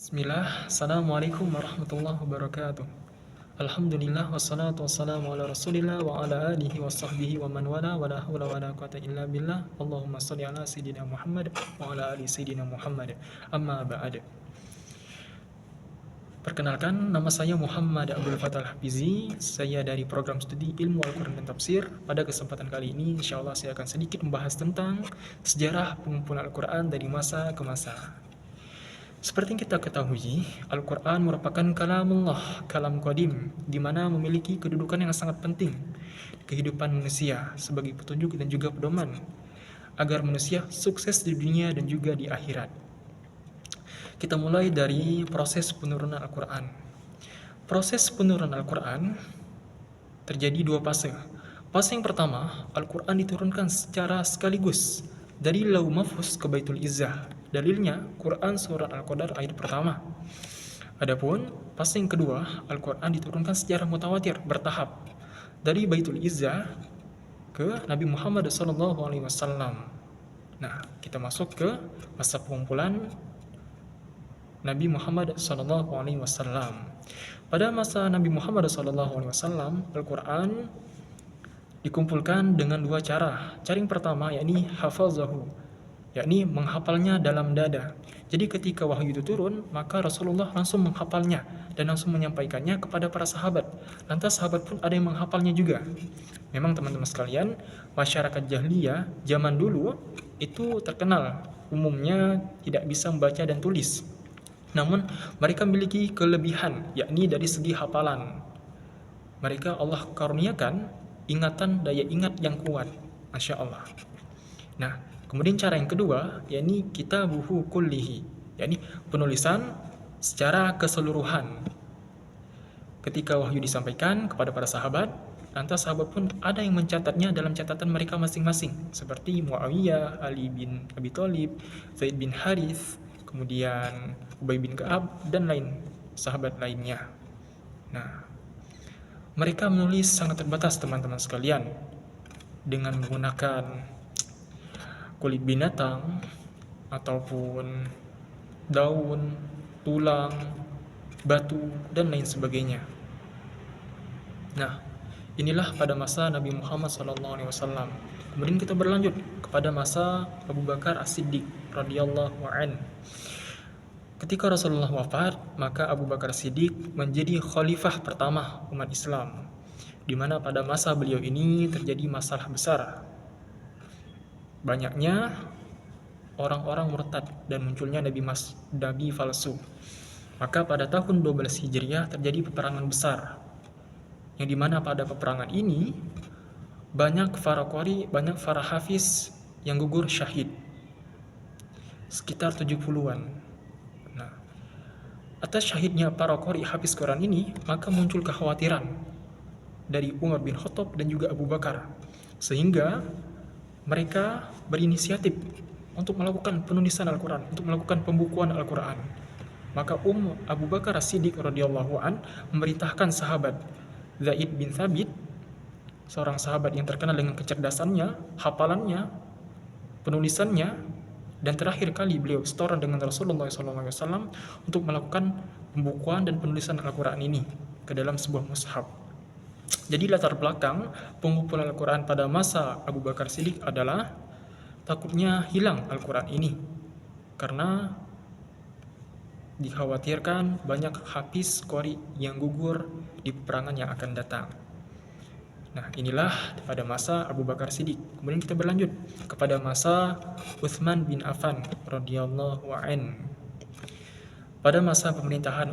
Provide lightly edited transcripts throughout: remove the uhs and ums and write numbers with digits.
Bismillah, Assalamualaikum warahmatullahi wabarakatuh. Alhamdulillah, wassalatu wassalamu ala rasulillah wa ala alihi wa sahbihi wa man wala wa la hawla wa la quwata illa billah. Allahumma salli ala Sayyidina Muhammad wa ala ali Sayyidina Muhammad. Amma ba'd. Perkenalkan, nama saya Muhammad Abdul Fattah Hafizi. Saya dari program studi Ilmu Al-Quran dan Tafsir. Pada kesempatan kali ini, insyaallah saya akan sedikit membahas tentang sejarah pengumpulan Al-Quran dari masa ke masa. Seperti yang kita ketahui, Al-Quran merupakan kalamullah, kalam qadim, di mana memiliki kedudukan yang sangat penting di kehidupan manusia sebagai petunjuk dan juga pedoman agar manusia sukses di dunia dan juga di akhirat. Kita mulai dari proses penurunan Al-Quran. Proses penurunan Al-Quran terjadi dua fase. Fase yang pertama, Al-Quran diturunkan secara sekaligus dari Lauh Mahfuz ke Baitul Izzah. Dalilnya Quran surat Al-Qadar ayat pertama. Adapun fase yang kedua, Al-Quran diturunkan secara mutawatir bertahap dari Baitul Izzah ke Nabi Muhammad SAW. Nah, kita masuk ke masa pengumpulan Nabi Muhammad SAW. Pada masa Nabi Muhammad SAW, Al-Quran dikumpulkan dengan dua cara. Cara yang pertama yakni hafazahu, yakni menghafalnya dalam dada. Jadi ketika wahyu itu turun, maka Rasulullah langsung menghafalnya dan langsung menyampaikannya kepada para sahabat. Lantas sahabat pun ada yang menghafalnya juga. Memang teman-teman sekalian, masyarakat jahiliyah zaman dulu itu terkenal umumnya tidak bisa membaca dan tulis. Namun mereka memiliki kelebihan, yakni dari segi hafalan. Mereka Allah karuniakan ingatan, daya ingat yang kuat. Masya Allah. Nah, kemudian cara yang kedua, yakni kitabuhu kullihi, yakni penulisan secara keseluruhan. Ketika wahyu disampaikan kepada para sahabat, lantas sahabat pun ada yang mencatatnya dalam catatan mereka masing-masing, seperti Muawiyah, Ali bin Abi Thalib, Zaid bin Harith, kemudian Ubay bin Ka'ab, dan lain sahabat lainnya. Nah, mereka menulis sangat terbatas teman-teman sekalian, dengan menggunakan kulit binatang ataupun daun, tulang, batu, dan lain sebagainya. Nah, inilah pada masa Nabi Muhammad SAW. Kemudian kita berlanjut kepada masa Abu Bakar As-Siddiq radhiyallahu an. Ketika Rasulullah wafat, maka Abu Bakar Siddiq menjadi khalifah pertama umat Islam, di mana pada masa beliau ini terjadi masalah besar. Banyaknya orang-orang murtad dan munculnya nabi palsu. Maka pada tahun 12 Hijriah terjadi peperangan besar, yang dimana pada peperangan ini banyak para qari, banyak para hafiz yang gugur syahid, sekitar 70-an. Nah, atas syahidnya para qari hafiz Quran ini, maka muncul kekhawatiran dari Umar bin Khattab dan juga Abu Bakar, sehingga mereka berinisiatif untuk melakukan penulisan Al-Quran, untuk melakukan pembukuan Al-Quran. Maka Abu Bakar As-Siddiq radhiyallahu an memerintahkan sahabat Zaid bin Thabit, seorang sahabat yang terkenal dengan kecerdasannya, hafalannya, penulisannya, dan terakhir kali beliau setoran dengan Rasulullah SAW untuk melakukan pembukuan dan penulisan Al-Quran ini ke dalam sebuah mushaf. Jadi latar belakang pengumpulan Al-Quran pada masa Abu Bakar Siddiq adalah takutnya hilang Al-Quran ini, karena dikhawatirkan banyak hafiz qari yang gugur di peperangan yang akan datang. Nah, inilah pada masa Abu Bakar Siddiq. Kemudian kita berlanjut kepada masa Utsman bin Affan radhiyallahu an. Pada masa pemerintahan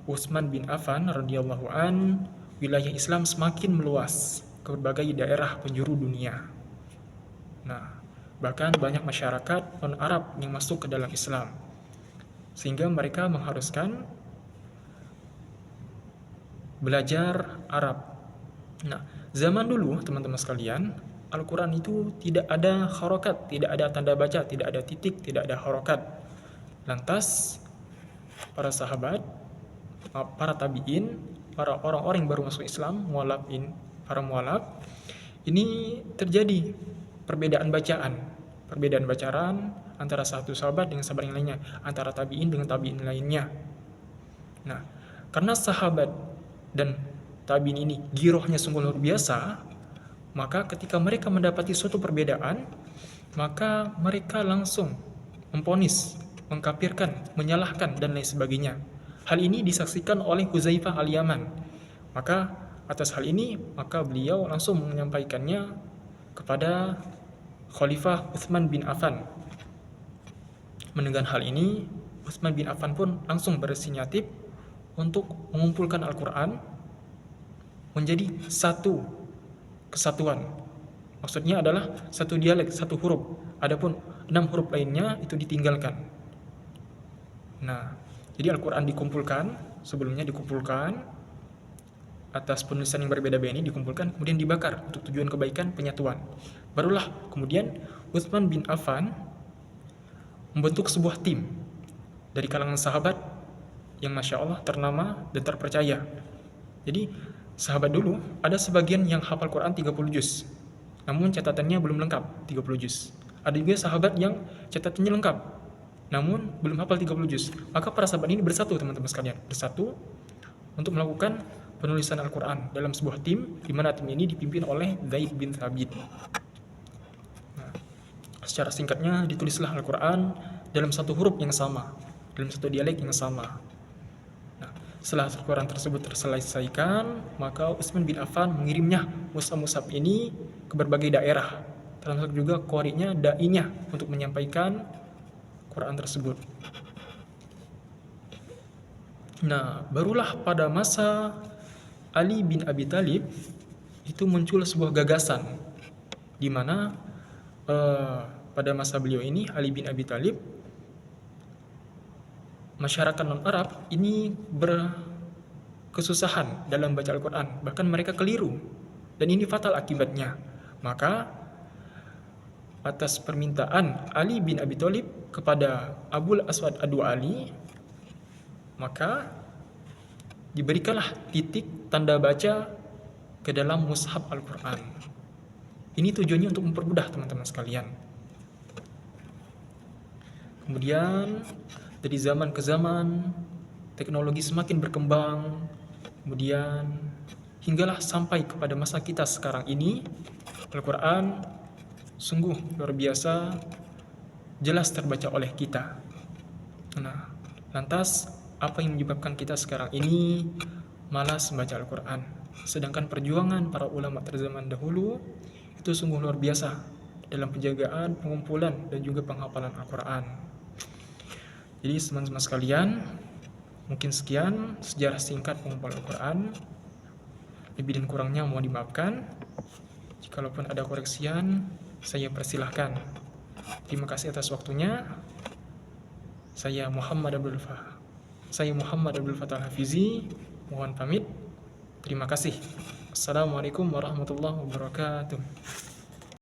Utsman bin Affan radhiyallahu an, wilayah Islam semakin meluas ke berbagai daerah penjuru dunia. Nah, bahkan banyak masyarakat non-Arab yang masuk ke dalam Islam, sehingga mereka mengharuskan belajar Arab. Nah, zaman dulu teman-teman sekalian, Al-Quran itu tidak ada harokat, tidak ada tanda baca, tidak ada titik, tidak ada harokat. Lantas para sahabat, para tabi'in, para orang-orang yang baru masuk Islam, para mualaf, ini terjadi perbedaan bacaan antara satu sahabat dengan sahabat yang lainnya, antara tabi'in dengan tabi'in lainnya. Nah, karena sahabat dan tabi'in ini girohnya sungguh luar biasa, maka ketika mereka mendapati suatu perbedaan, maka mereka langsung memponis, mengkafirkan, menyalahkan, dan lain sebagainya. Hal ini disaksikan oleh Huzaifah al-Yaman. Maka atas hal ini, maka beliau langsung menyampaikannya kepada Khalifah Utsman bin Affan. Mendengar hal ini, Utsman bin Affan pun langsung berinisiatif untuk mengumpulkan Al-Quran menjadi satu kesatuan. Maksudnya adalah satu dialek, satu huruf. Adapun 6 huruf lainnya itu ditinggalkan. Nah, jadi Al-Quran dikumpulkan, sebelumnya dikumpulkan atas penulisan yang berbeda-beda ini, dikumpulkan kemudian dibakar untuk tujuan kebaikan penyatuan. Barulah kemudian Utsman bin Affan membentuk sebuah tim dari kalangan sahabat yang Masya Allah ternama dan terpercaya. Jadi sahabat dulu ada sebagian yang hafal Quran 30 juz, namun catatannya belum lengkap 30 juz. Ada juga sahabat yang catatannya lengkap, namun belum hafal 30 juz. Maka para sahabat ini bersatu, teman-teman sekalian, bersatu untuk melakukan penulisan Al-Quran dalam sebuah tim, di mana tim ini dipimpin oleh Zaid bin Thabit. Nah, secara singkatnya ditulislah Al-Quran dalam satu huruf yang sama, dalam satu dialek yang sama. Nah, setelah Al-Quran tersebut terselesaikan, maka Utsman bin Affan mengirimnya mushaf-mushaf ini ke berbagai daerah, termasuk juga qari'nya, da'inya, untuk menyampaikan Quran tersebut. Nah, barulah pada masa Ali bin Abi Thalib itu muncul sebuah gagasan, di mana pada masa beliau ini, Ali bin Abi Thalib, masyarakat non-Arab ini berkesusahan dalam baca Al-Quran, bahkan mereka keliru, dan ini fatal akibatnya. Maka atas permintaan Ali bin Abi Thalib kepada Abul Aswad Ad-Du'ali, maka diberikanlah titik tanda baca ke dalam mushaf Al-Quran. Ini tujuannya untuk mempermudah teman-teman sekalian. Kemudian dari zaman ke zaman teknologi semakin berkembang, kemudian hinggalah sampai kepada masa kita sekarang ini, Al-Quran sungguh luar biasa jelas terbaca oleh kita. Nah, lantas apa yang menyebabkan kita sekarang ini malas membaca Al-Quran? Sedangkan perjuangan para ulama terzaman dahulu itu sungguh luar biasa dalam penjagaan, pengumpulan, dan juga penghafalan Al-Quran. Jadi teman-teman sekalian, mungkin sekian sejarah singkat pengumpulan Al-Quran. Lebih dan kurangnya mohon dimaafkan. Jikalaupun ada koreksian, saya persilahkan. Terima kasih atas waktunya. Saya Muhammad Abdul Fattah Al-Hafizi, mohon pamit. Terima kasih. Assalamualaikum warahmatullahi wabarakatuh.